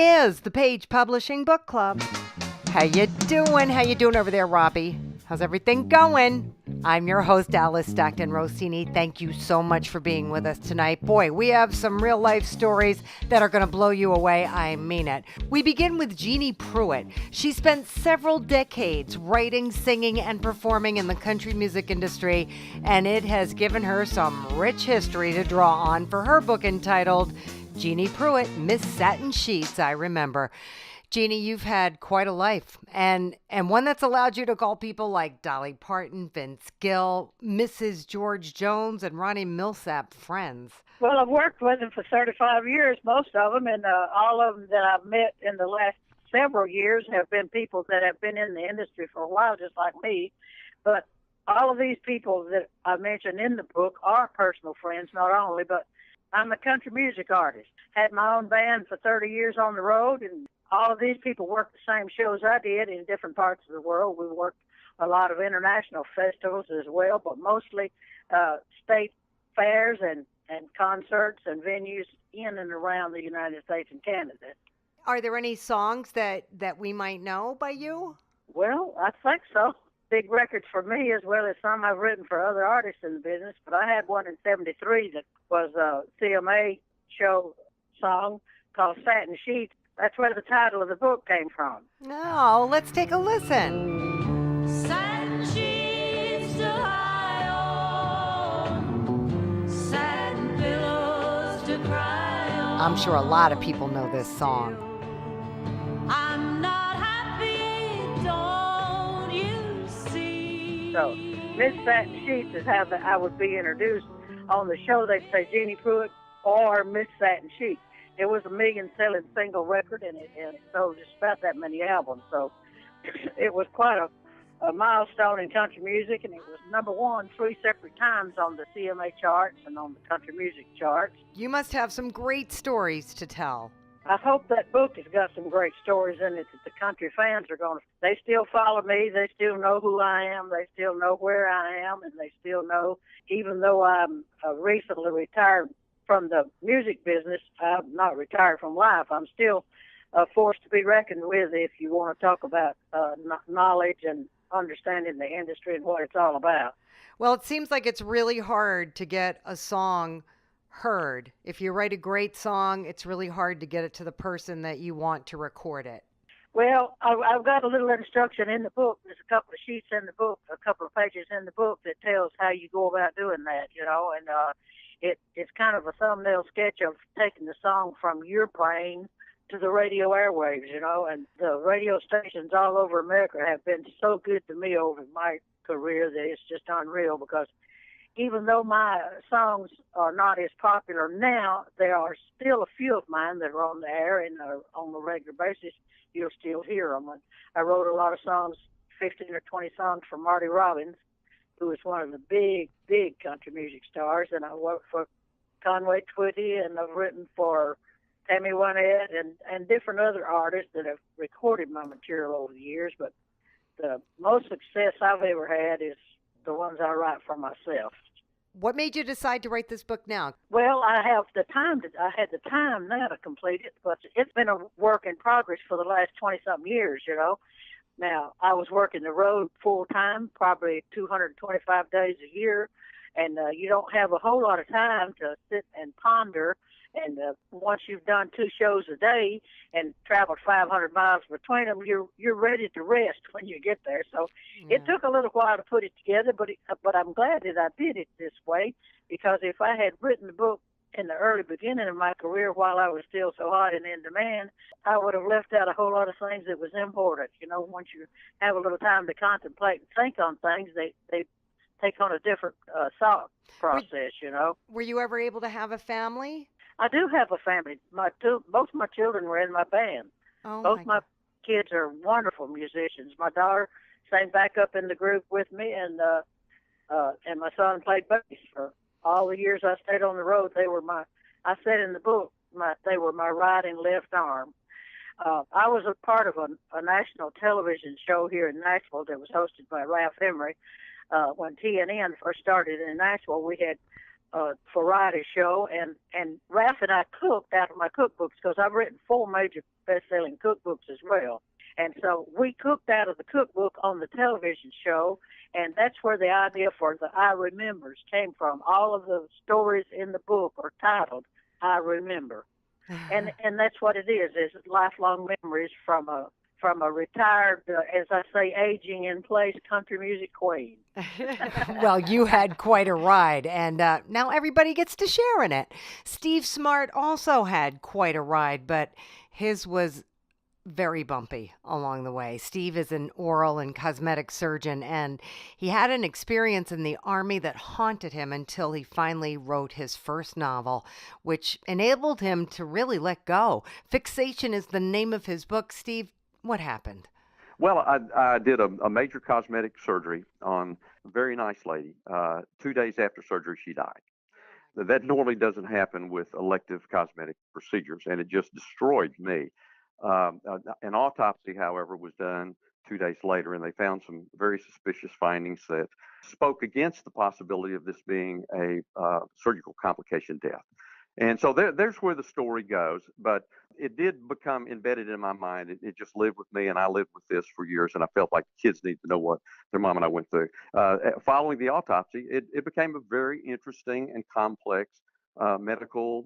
is the Page Publishing Book Club. How you doing? How you doing over there, Robbie? How's everything going? I'm your host, Alice Stockton Rossini. Thank you so much for being with us tonight. Boy, we have some real life stories that are going to blow you away. I mean it. We begin with Jeannie Pruitt. She spent several decades writing, singing, and performing in the country music industry, and it has given her some rich history to draw on for her book entitled Jeannie Pruitt, Miss Satin Sheets, I Remember. Jeannie, you've had quite a life, and one that's allowed you to call people like Dolly Parton, Vince Gill, Mrs. George Jones, and Ronnie Milsap friends. Well, I've worked with them for 35 years, most of them, and all of them that I've met in the last several years have been people that have been in the industry for a while, just like me. But all of these people that I mentioned in the book are personal friends, not only, but I'm a country music artist. Had my own band for 30 years on the road, and all of these people worked the same shows I did in different parts of the world. We worked a lot of international festivals as well, but mostly state fairs and concerts and venues in and around the United States and Canada. Are there any songs that we might know by you? Well, I think so. Big records for me as well as some I've written for other artists in the business, but I had one in 73 that was a CMA show song called Satin Sheets. That's where the title of the book came from. No, let's take a listen. Satin sheets to lie on, satin pillows to cry on. I'm sure a lot of people know this song. I'm not happy, don't you see? So, Miss Satin Sheets is how I would be introduced on the show. They'd say Jeannie Pruitt or Miss Satin Sheets. It was a million-selling single record, and it sold just about that many albums. So it was quite a milestone in country music, and it was number one 3 separate times on the CMA charts and on the country music charts. You must have some great stories to tell. I hope that book has got some great stories in it that the country fans are going to. They still follow me. They still know who I am. They still know where I am, and they still know, even though I'm recently retired from the music business, I'm not retired from life. I'm still a force to be reckoned with if you want to talk about knowledge and understanding the industry and what it's all about. Well, it seems like it's really hard to get a song heard. If you write a great song, it's really hard to get it to the person that you want to record it. Well, I've got a little instruction in the book. There's a couple of sheets in the book, a couple of pages in the book that tells how you go about doing that, and it's kind of a thumbnail sketch of taking the song from your brain to the radio airwaves, and the radio stations all over America have been so good to me over my career that it's just unreal, because even though my songs are not as popular now, there are still a few of mine that are on the air and on a regular basis. You'll still hear them. And I wrote a lot of songs, 15 or 20 songs for Marty Robbins, who is one of the big country music stars, and I worked for Conway Twitty, and I've written for Tammy Wynette and different other artists that have recorded my material over the years, but the most success I've ever had is the ones I write for myself. What made you decide to write this book now? Well, I had the time now to complete it, but it's been a work in progress for the last 20-something years, Now, I was working the road full-time, probably 225 days a year, and you don't have a whole lot of time to sit and ponder. And once you've done 2 shows a day and traveled 500 miles between them, you're ready to rest when you get there. So It took a little while to put it together, but I'm glad that I did it this way, because if I had written the book in the early beginning of my career while I was still so hot and in demand, I would have left out a whole lot of things that was important. Once you have a little time to contemplate and think on things, they take on a different thought process, Were you ever able to have a family? I do have a family. Both my children were in my band. Oh, Both my kids are wonderful musicians. My daughter sang back up in the group with me, and my son played bass for all the years I stayed on the road. I said in the book, they were my right and left arm. I was a part of a national television show here in Nashville that was hosted by Ralph Emery. When TNN first started in Nashville, we had variety show, and Ralph and I cooked out of my cookbooks because I've written 4 major best-selling cookbooks as well. And so we cooked out of the cookbook on the television show, and that's where the idea for the I Remembers came from. All of the stories in the book are titled I Remember. And that's what it is lifelong memories from a retired, as I say, aging in place country music queen. Well, you had quite a ride, and now everybody gets to share in it. Steve Smart also had quite a ride, but his was very bumpy along the way. Steve is an oral and cosmetic surgeon, and he had an experience in the Army that haunted him until he finally wrote his first novel, which enabled him to really let go. Fixation is the name of his book. Steve, what happened? Well, I did a major cosmetic surgery on a very nice lady. 2 days after surgery, she died. That normally doesn't happen with elective cosmetic procedures, and it just destroyed me. An autopsy, however, was done 2 days later, and they found some very suspicious findings that spoke against the possibility of this being a surgical complication death. And so there's where the story goes, but it did become embedded in my mind. It just lived with me, and I lived with this for years, and I felt like kids need to know what their mom and I went through. Following the autopsy, it became a very interesting and complex medical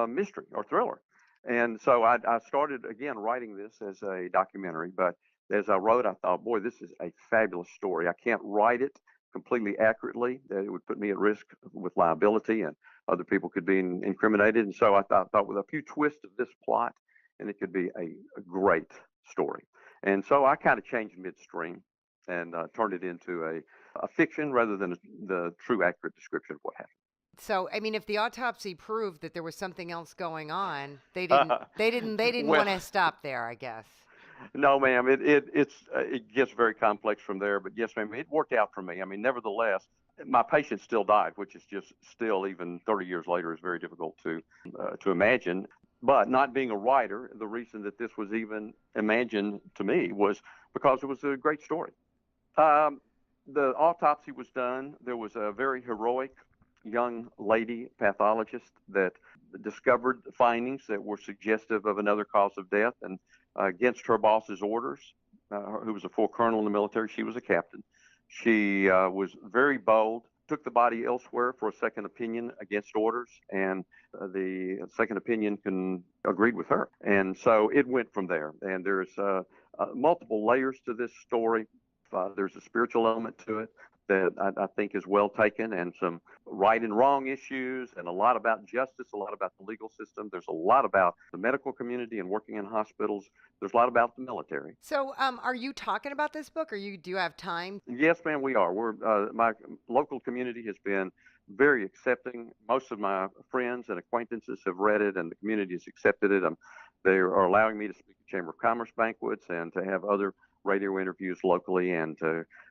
mystery or thriller. And so I started, again, writing this as a documentary, but as I wrote, I thought, boy, this is a fabulous story. I can't write it completely accurately. That it would put me at risk with liability, and other people could be incriminated. And so I thought with a few twists of this plot, and it could be a great story. And so I kind of changed midstream and turned it into a fiction rather than the true accurate description of what happened. So, I mean, if the autopsy proved that there was something else going on, they didn't Well, want to stop there, I guess. no, ma'am. It gets very complex from there, but yes, ma'am. It worked out for me. I mean, nevertheless, my patient still died, which is just still even 30 years later is very difficult to imagine. But not being a writer, the reason that this was even imagined to me was because it was a great story. Um, the autopsy was done. There was a very heroic young lady pathologist that discovered findings that were suggestive of another cause of death, and against her boss's orders, who was a full colonel in the military, she was a captain. She was very bold, took the body elsewhere for a second opinion against orders, and the second opinion agreed with her. And so it went from there. And there's multiple layers to this story. There's a spiritual element to it that I think is well taken, and some right and wrong issues, and a lot about justice, a lot about the legal system. There's a lot about the medical community and working in hospitals. There's a lot about the military. So, are you talking about this book, or do you have time? Yes, ma'am, we are. My local community has been very accepting. Most of my friends and acquaintances have read it, and the community has accepted it. They are allowing me to speak at Chamber of Commerce banquets and to have other radio interviews locally, and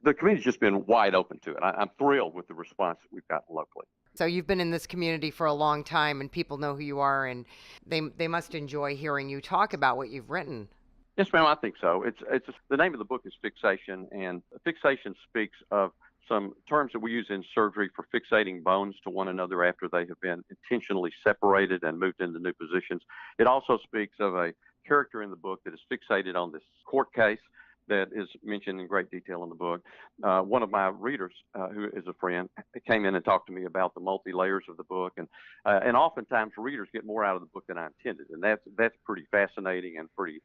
the community's just been wide open to it. I'm thrilled with the response that we've gotten locally. So you've been in this community for a long time, and people know who you are, and they must enjoy hearing you talk about what you've written. Yes, ma'am, I think so. It's the name of the book is Fixation, and fixation speaks of some terms that we use in surgery for fixating bones to one another after they have been intentionally separated and moved into new positions. It also speaks of a character in the book that is fixated on this court case that is mentioned in great detail in the book. One of my readers, who is a friend, came in and talked to me about the multi-layers of the book, and oftentimes readers get more out of the book than I intended, and that's pretty fascinating and pretty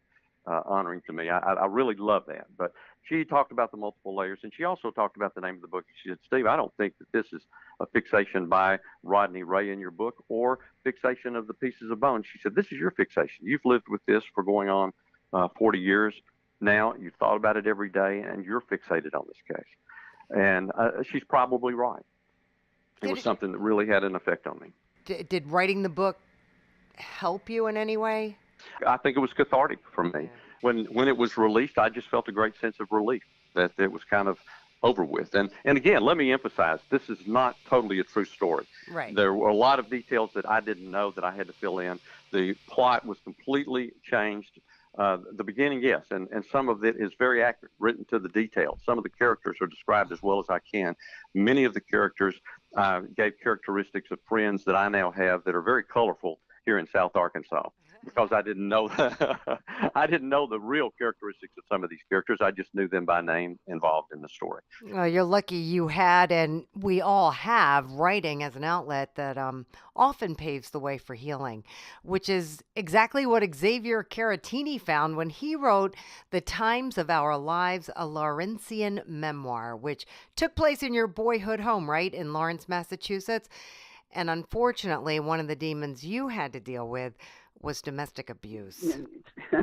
honoring to me. I really love that. But she talked about the multiple layers, and she also talked about the name of the book. She said, "Steve, I don't think that this is a fixation by Rodney Ray in your book, or fixation of the pieces of bone." She said, "This is your fixation. You've lived with this for going on 40 years. Now you've thought about it every day, and you're fixated on this case." And she's probably right. It was something that really had an effect on me. Did writing the book help you in any way? I think it was cathartic for me. Yeah. When it was released, I just felt a great sense of relief that it was kind of over with. And again, let me emphasize, this is not totally a true story. Right. There were a lot of details that I didn't know that I had to fill in. The plot was completely changed. The beginning, yes, and some of it is very accurate, written to the detail. Some of the characters are described as well as I can. Many of the characters gave characteristics of friends that I now have that are very colorful here in South Arkansas, because I didn't know I didn't know the real characteristics of some of these characters. I just knew them by name involved in the story. Well, you're lucky you had, and we all have, writing as an outlet that often paves the way for healing, which is exactly what Xavier Caratini found when he wrote The Times of Our Lives, a Lawrenceian memoir, which took place in your boyhood home, right, in Lawrence, Massachusetts. And unfortunately, one of the demons you had to deal with was domestic abuse.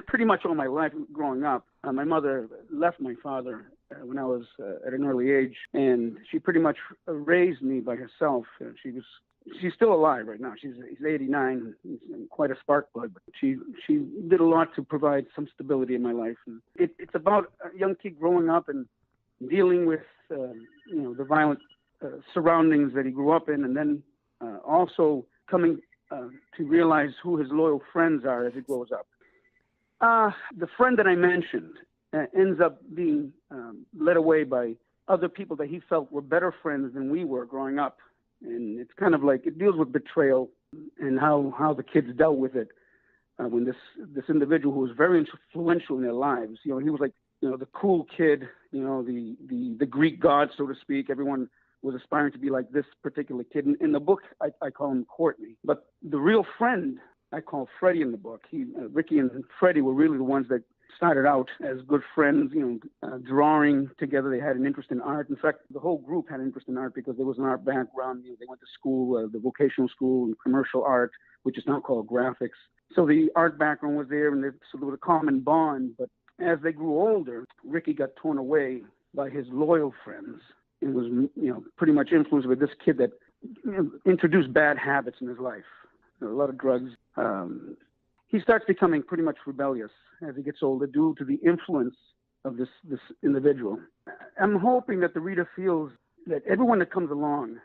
Pretty much all my life growing up, my mother left my father when I was at an early age, and she pretty much raised me by herself. She's still alive right now. She's 89, and quite a spark plug. But she did a lot to provide some stability in my life. And it's about a young kid growing up and dealing with the violent surroundings that he grew up in, and then also coming to realize who his loyal friends are as he grows up. The friend that I mentioned ends up being led away by other people that he felt were better friends than we were growing up. And it's kind of like, it deals with betrayal and how the kids dealt with it when this individual who was very influential in their lives, he was like, the cool kid, the Greek god, so to speak. Everyone was aspiring to be like this particular kid. In the book, I call him Courtney. But the real friend, I call Freddie in the book. Ricky and Freddie were really the ones that started out as good friends, drawing together. They had an interest in art. In fact, the whole group had an interest in art because there was an art background. They went to school, the vocational school in commercial art, which is now called graphics. So the art background was there, and so there was a common bond. But as they grew older, Ricky got torn away by his loyal friends. It was, pretty much influenced by this kid that introduced bad habits in his life, a lot of drugs. He starts becoming pretty much rebellious as he gets older due to the influence of this individual. I'm hoping that the reader feels that everyone that comes along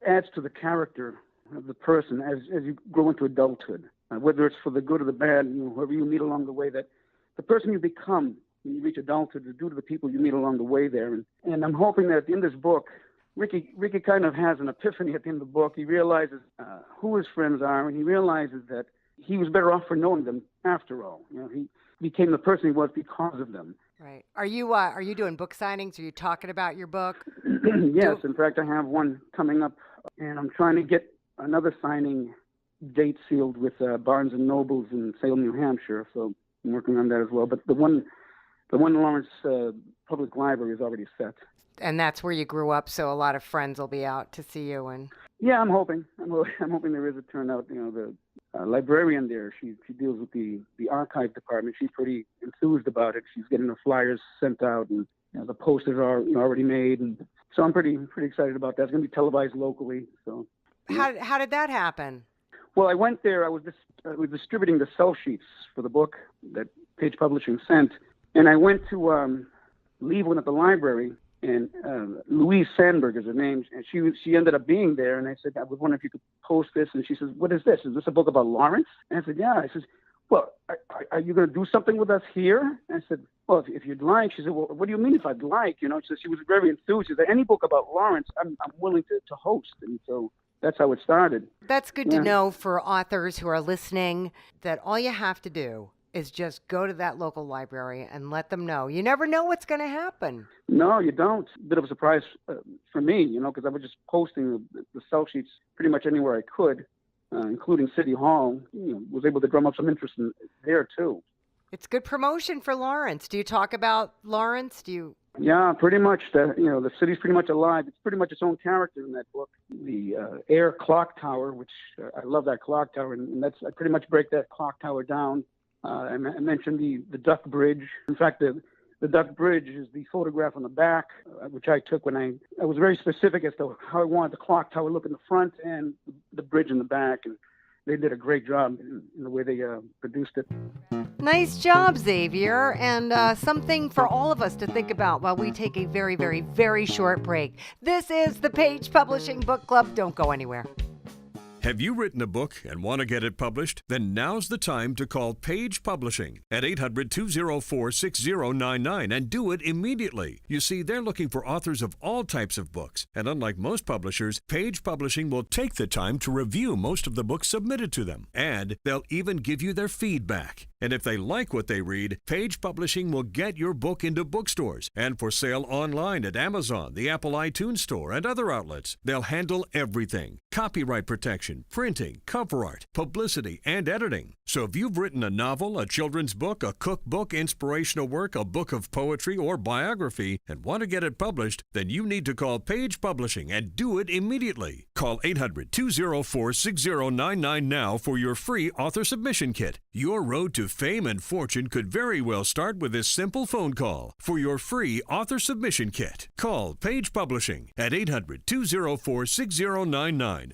adds to the character of the person as you grow into adulthood, whether it's for the good or the bad, whoever you meet along the way, that the person you become when you reach adulthood is due to the people you meet along the way there. And I'm hoping that at the end of this book, Ricky kind of has an epiphany at the end of the book. He realizes who his friends are, and he realizes that he was better off for knowing them after all. He became the person he was because of them. Right. Are you doing book signings? Are you talking about your book? Yes. In fact, I have one coming up, and I'm trying to get another signing date sealed with Barnes & Nobles in Salem, New Hampshire. So I'm working on that as well. But the one in Lawrence Public Library is already set. And that's where you grew up, so a lot of friends will be out to see you. And yeah, I'm hoping there is a turnout. The librarian there, she deals with the archive department. She's pretty enthused about it. She's getting the flyers sent out, and the posters are already made, and so I'm pretty excited about that. It's going to be televised locally. So how did that happen? Well, I went there. I was distributing the sell sheets for the book that Page Publishing sent, and I went to leave one at the library. And Louise Sandberg is her name, and she ended up being there. And I said, I was wondering if you could post this. And she says, what is this? Is this a book about Lawrence? And I said, yeah. I says, well, are you going to do something with us here? And I said, well, if you'd like. She said, well, what do you mean if I'd like? She said she was very enthused. She said, any book about Lawrence, I'm willing to host. And so that's how it started. That's good to know for authors who are listening, that all you have to do is just go to that local library and let them know. You never know what's going to happen. No, you don't. A bit of a surprise for me, because I was just posting the sell sheets pretty much anywhere I could, including City Hall. Was able to drum up some interest in there too. It's good promotion for Lawrence. Do you talk about Lawrence? Yeah, pretty much. The city's pretty much alive. It's pretty much its own character in that book. The Air Clock Tower, which I love that clock tower, and I pretty much break that clock tower down. I mentioned the Duck Bridge. In fact, the Duck Bridge is the photograph on the back, which I took when I was very specific as to how I wanted the clock tower look in the front and the bridge in the back. And they did a great job in the way they produced it. Nice job, Xavier, and something for all of us to think about while we take a very, very, very short break. This is the Page Publishing Book Club. Don't go anywhere. Have you written a book and want to get it published? Then now's the time to call Page Publishing at 800-204-6099 and do it immediately. You see, they're looking for authors of all types of books, and unlike most publishers, Page Publishing will take the time to review most of the books submitted to them, and they'll even give you their feedback. And if they like what they read, Page Publishing will get your book into bookstores and for sale online at Amazon, the Apple iTunes Store, and other outlets. They'll handle everything: copyright protection, printing, cover art, publicity, and editing. So if you've written a novel, a children's book, a cookbook, inspirational work, a book of poetry, or biography, and want to get it published, then you need to call Page Publishing and do it immediately. Call 800-204-6099 now for your free author submission kit. Your road to fame and fortune could very well start with this simple phone call. For your free author submission kit, call Page Publishing at 800-204-6099.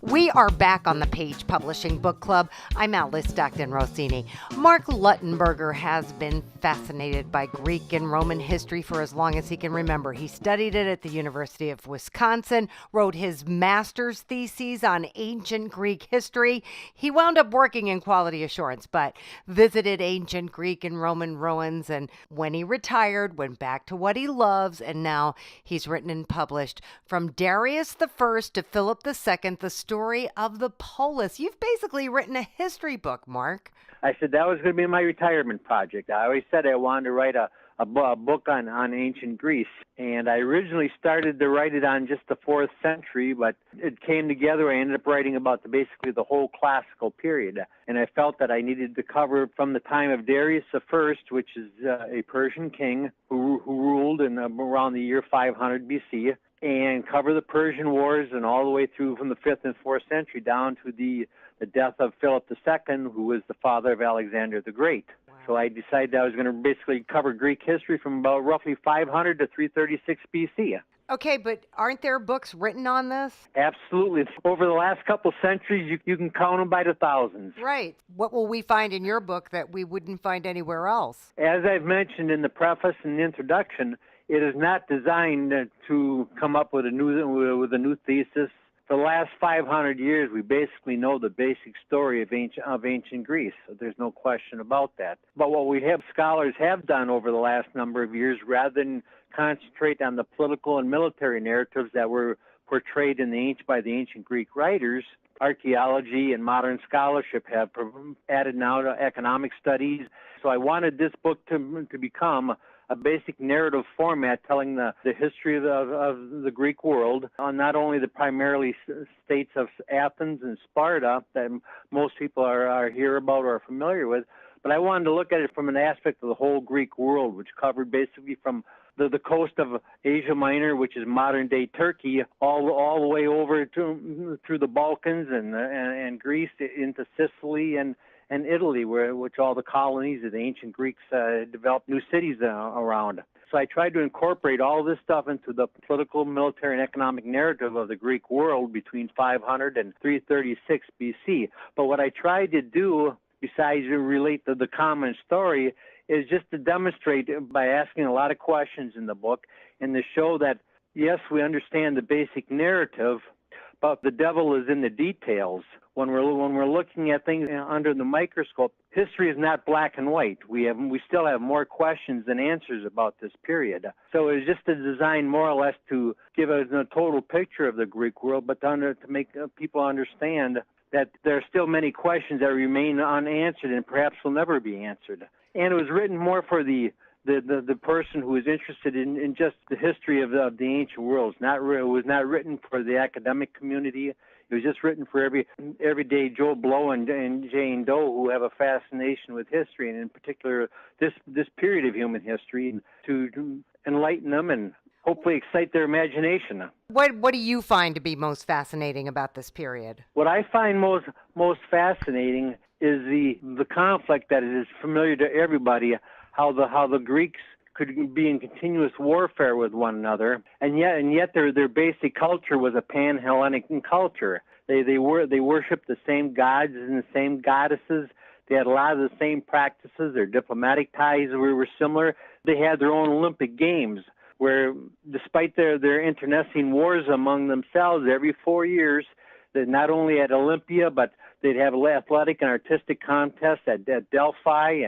We are back on the Page Publishing Book Club. I'm Alice Stockton Rossini. Mark Luttenberger has been fascinated by Greek and Roman history for as long as he can remember. He studied it at the University of Wisconsin, wrote his master's thesis on ancient Greek history. He wound up working in quality assurance, but visited ancient Greek and Roman ruins, and when he retired, went back to what he loves, and now he's written and published From Darius I to Philip II, the story of the polis. You've basically written a history book, Mark. I said that was going to be my retirement project. I always said I wanted to write a book on ancient Greece, and I originally started to write it on just the 4th century, but it came together. I ended up writing about basically the whole classical period, and I felt that I needed to cover from the time of Darius I, which is a Persian king who ruled in around the year 500 BC, and cover the Persian Wars and all the way through from the 5th and 4th century down to the death of Philip II, who was the father of Alexander the Great. Wow. So I decided I was going to basically cover Greek history from about roughly 500 to 336 BC. Okay, but aren't there books written on this? Absolutely. Over the last couple centuries, you can count them by the thousands. Right. What will we find in your book that we wouldn't find anywhere else? As I've mentioned in the preface and the introduction, it is not designed to come up with a new thesis. For the last 500 years, we basically know the basic story of ancient Greece. So there's no question about that. But what scholars have done over the last number of years, rather than concentrate on the political and military narratives that were portrayed by the ancient Greek writers, archaeology and modern scholarship have added now to economic studies. So I wanted this book to become a basic narrative format telling the history of the Greek world, on not only the primarily states of Athens and Sparta that most people are hear about or are familiar with, but I wanted to look at it from an aspect of the whole Greek world, which covered basically from the coast of Asia Minor, which is modern-day Turkey, all the way over through the Balkans and Greece into Sicily and Italy, which all the colonies of the ancient Greeks developed new cities around. So I tried to incorporate all this stuff into the political, military, and economic narrative of the Greek world between 500 and 336 BC. But what I tried to do, besides relate to the common story, is just to demonstrate by asking a lot of questions in the book and to show that, yes, we understand the basic narrative, but the devil is in the details. When we're looking at things under the microscope, history is not black and white. We still have more questions than answers about this period. So it's just a design more or less to give us a total picture of the Greek world, but to make people understand that there are still many questions that remain unanswered and perhaps will never be answered. And it was written more for the person who is interested in just the history of the ancient world. It was not written for the academic community. It was just written for everyday Joe Blow and Jane Doe who have a fascination with history, and in particular this period of human history, to enlighten them and hopefully excite their imagination. What do you find to be most fascinating about this period? What I find most fascinating is the conflict that is familiar to everybody. How the Greeks could be in continuous warfare with one another, and yet their basic culture was a pan-Hellenic culture. They worshipped the same gods and the same goddesses. They had a lot of the same practices. Their diplomatic ties were similar. They had their own Olympic Games. where despite their internecine wars among themselves every 4 years, that not only at Olympia, but they'd have athletic and artistic contests at Delphi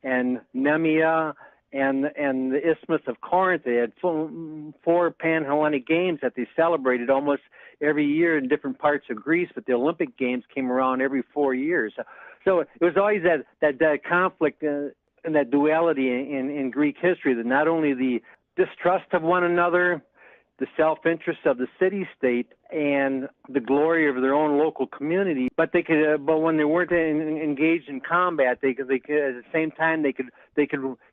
and Nemea and the Isthmus of Corinth. They had 4 Pan-Hellenic Games that they celebrated almost every year in different parts of Greece, but the Olympic Games came around every 4 years. So it was always that conflict and that duality in Greek history, that not only the distrust of one another, the self-interest of the city-state, and the glory of their own local community, but they could. But when they weren't engaged in combat, they could at the same time they could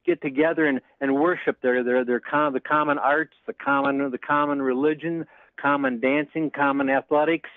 get together and worship the common arts, the common religion, common dancing, common athletics,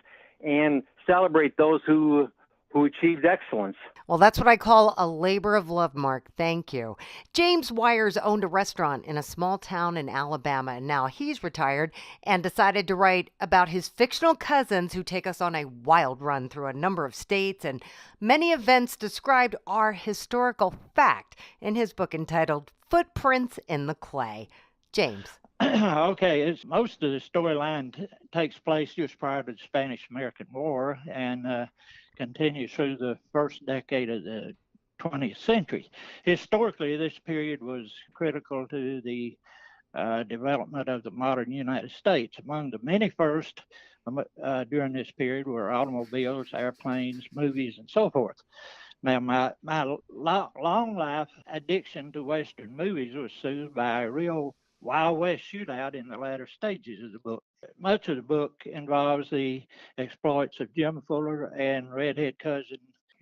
and celebrate those who achieved excellence. Well, that's what I call a labor of love, Mark. Thank you. James Wires owned a restaurant in a small town in Alabama, and now he's retired and decided to write about his fictional cousins who take us on a wild run through a number of states, and many events described are historical fact in his book entitled Footprints in the Clay. James. Okay, most of the storyline takes place just prior to the Spanish-American War and continues through the first decade of the 20th century. Historically, this period was critical to the development of the modern United States. Among the many firsts during this period were automobiles, airplanes, movies, and so forth. Now, my long life addiction to Western movies was soothed by a real Wild West shootout in the latter stages of the book. Much of the book involves the exploits of Jim Fuller and redhead cousin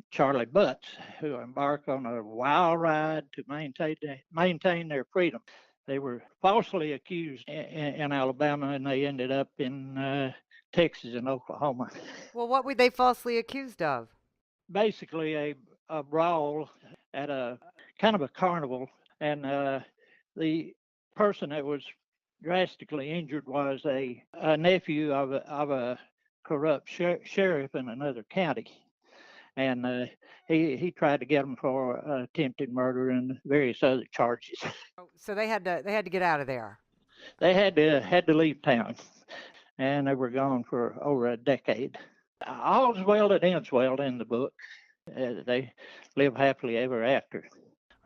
Charlie Butts, who embark on a wild ride to maintain their freedom. They were falsely accused in Alabama, and they ended up in Texas and Oklahoma. Well, what were they falsely accused of? Basically, a brawl at a kind of a carnival, and the person that was drastically injured was a nephew of a corrupt sheriff in another county, and he tried to get him for attempted murder and various other charges. So they had to get out of there. They had to leave town, and they were gone for over a decade. All's well that ends well in the book. They live happily ever after.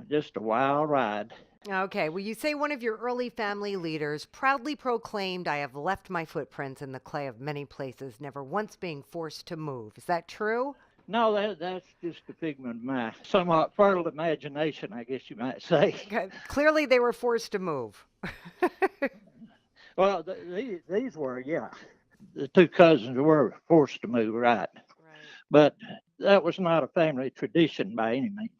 Just a wild ride. Okay, well, you say one of your early family leaders proudly proclaimed, "I have left my footprints in the clay of many places, never once being forced to move." Is that true? No, that's just a figment of my somewhat fertile imagination, I guess you might say. Okay. Clearly, they were forced to move. Well, these were, yeah. The two cousins were forced to move, right. But that was not a family tradition by any means.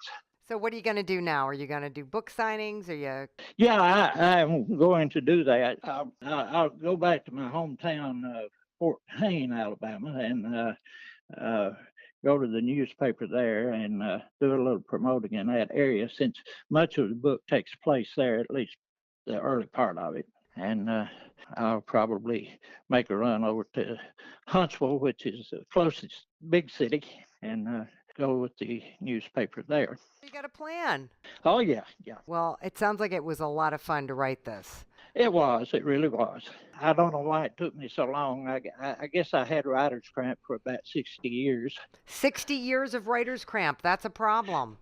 So what are you going to do now? Are you going to do book signings? Are you? Yeah, I'm going to do that. I'll go back to my hometown, Fort Payne, Alabama, and go to the newspaper there and do a little promoting in that area, since much of the book takes place there, at least the early part of it. And I'll probably make a run over to Huntsville, which is the closest big city, and go with the newspaper there. You got a plan. Oh, yeah. Well, it sounds like it was a lot of fun to write this. It really was. I don't know why it took me so long. I guess I had writer's cramp for about 60 years. 60 years of writer's cramp. That's a problem.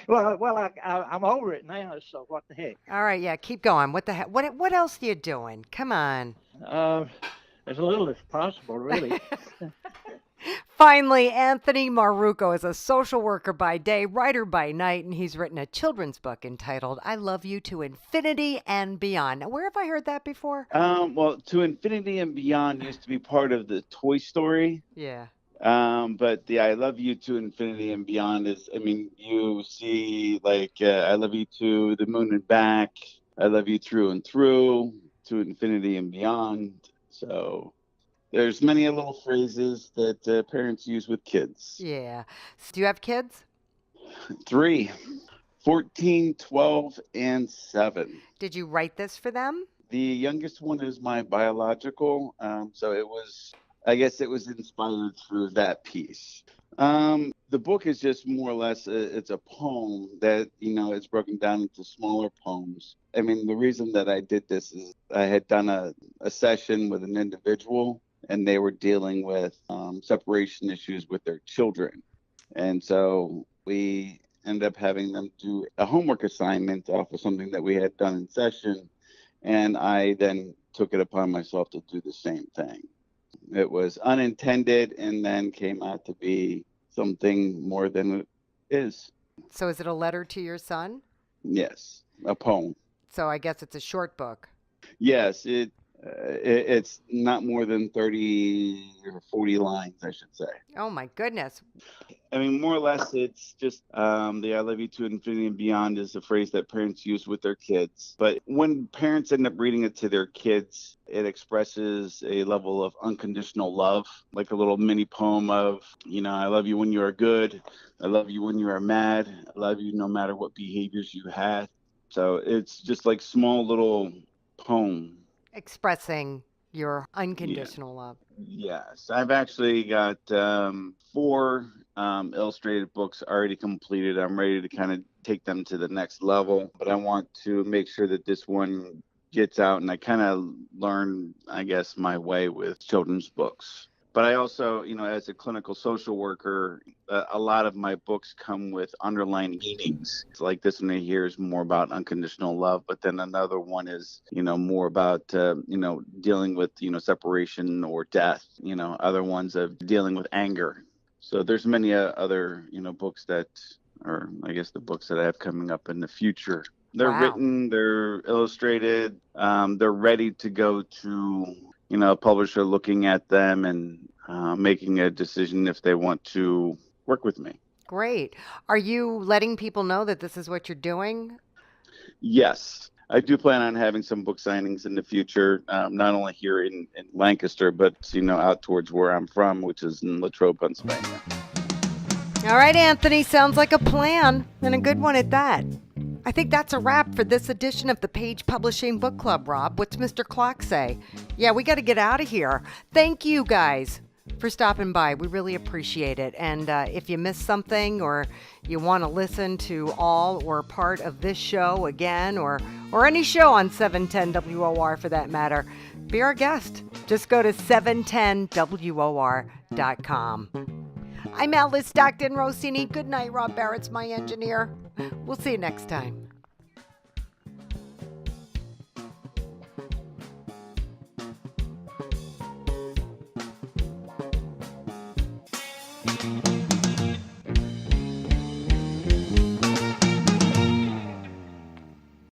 Well, I'm over it now, so what the heck. All right, yeah, keep going. What the heck? What else are you doing? Come on. As little as possible, really. Finally, Anthony Maruco is a social worker by day, writer by night, and he's written a children's book entitled I Love You to Infinity and Beyond. Now, where have I heard that before? Well, To Infinity and Beyond used to be part of the Toy Story. Yeah. But the I Love You to Infinity and Beyond is, you see, like, I love you to the moon and back, I love you through and through, to infinity and beyond. So there's many little phrases that parents use with kids. Yeah. So do you have kids? 3, 14, 12, and 7. Did you write this for them? The youngest one is my biological, so I guess it was inspired through that piece. The book is just more or less it's a poem that it's broken down into smaller poems. I mean, the reason that I did this is I had done a session with an individual, and they were dealing with separation issues with their children, and so we ended up having them do a homework assignment off of something that we had done in session, and I then took it upon myself to do the same thing. It was unintended and then came out to be something more than it is. So is it a letter to your son? Yes, a poem. So I guess it's a short book. Yes, it's not more than 30 or 40 lines, I should say. Oh my goodness. I mean, more or less, it's just the I love you to infinity and beyond is a phrase that parents use with their kids. But when parents end up reading it to their kids, it expresses a level of unconditional love, like a little mini poem of, I love you when you are good. I love you when you are mad. I love you no matter what behaviors you had. So it's just like small little poem. Expressing your unconditional love. Yes, I've actually got 4 illustrated books already completed. I'm ready to kind of take them to the next level, but I want to make sure that this one gets out, and I kind of learn, I guess, my way with children's books. But I also, as a clinical social worker, a lot of my books come with underlying meanings. It's like this one here is more about unconditional love, but then another one is, more about, dealing with, separation or death. Other ones of dealing with anger. So there's many other, books that are, I guess, the books that I have coming up in the future. They're written, they're illustrated, they're ready to go to, a publisher looking at them and making a decision if they want to work with me. Great. Are you letting people know that this is what you're doing? Yes. I do plan on having some book signings in the future, not only here in Lancaster, but, out towards where I'm from, which is in Latrobe, Pennsylvania. All right, Anthony, sounds like a plan, and a good one at that. I think that's a wrap for this edition of the Page Publishing Book Club, Rob. What's Mr. Clock say? Yeah, we got to get out of here. Thank you guys for stopping by. We really appreciate it. And if you missed something or you want to listen to all or part of this show again or any show on 710 WOR for that matter, be our guest. Just go to 710WOR.com. I'm Alice Stockton Rossini. Good night, Rob Barrett's my engineer. We'll see you next time.